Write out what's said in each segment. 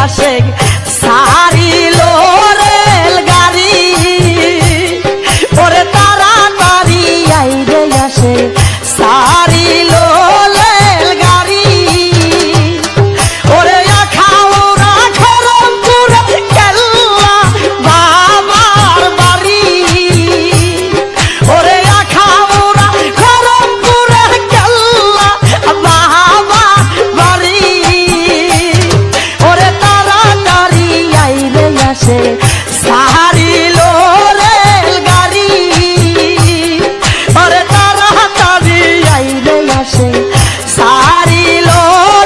আসে সারিল রেল গাড়ি ওরে তাড়াতাড়ি আইরে আসে সারিল রেল গাড়ি ওরে আখাউড়া খরমপুর কেল্লা বাবার বাড়ি ওরে আখাউড়া খরমপুর কেল্লা বাবার বাড়ি ওরে তাড়াতাড়ি আইরে আসে সারিল রেল গাড়ি ওরে তাড়াতাড়ি আইরে আসে সারিল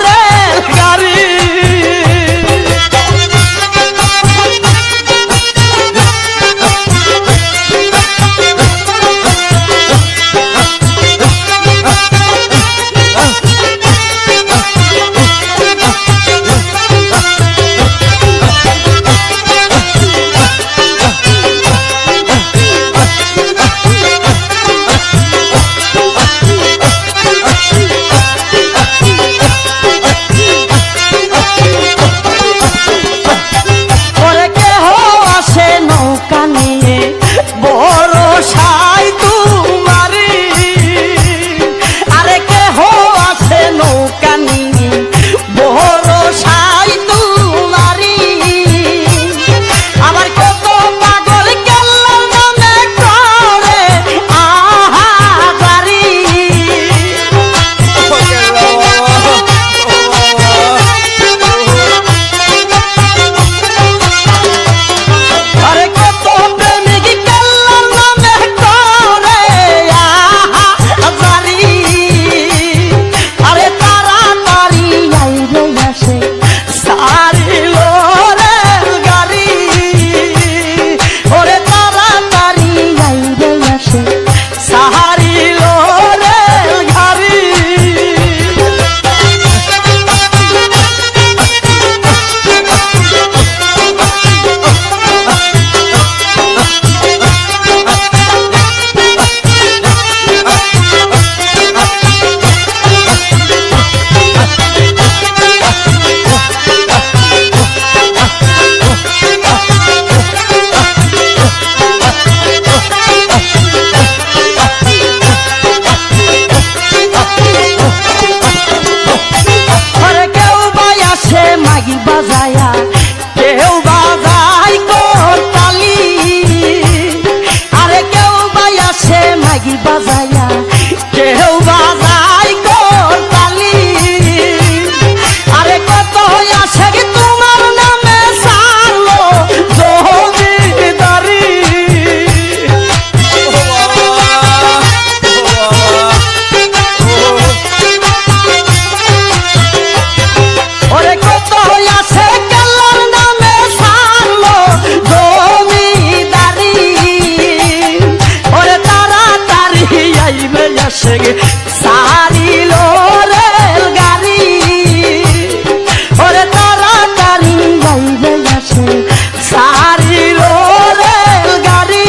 রেল গাড়ি ওরে কেহ আসে নৌকা নিয়ে বড় সাই তোমারি আরে কেহ আসে নৌকা নিয়ে বড় সাই তোমারি আবার কত পাগল কেল্লার নামে করে আহাজারি আরে কত প্রেমিক কেল্লার নামে করে আহাজারি আরে তাড়াতাড়ি আইরে আসে সারিল রেল গাড়ি ওরে তাড়াতাড়ি আইরে আসে সারিল রেল গাড়ি আরে কেউ বাই আসে মাগি বাজায়া কেউ বাজাই করতালি আরে কেউ বাই আসে মাগি বাজায়া কেউ বাজাই করতালি আরে কত আসে কি তোমার নামে সারলো জমিদারি ওরে কত আসে কেল্লার নামে সারলো জমিদারি ওরে তাড়াতাড়ি আইবে আসে সারিল রেল গাড়ি ওরে তাড়াতাড়ি আইবে আসে সারিল রেল গাড়ি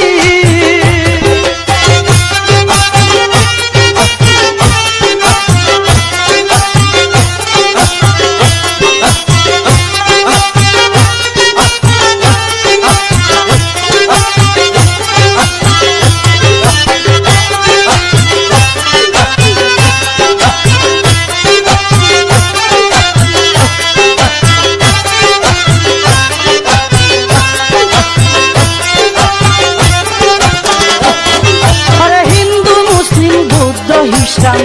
আরে হিন্দু মুসলিম বৌদ্ধ খ্রিস্টান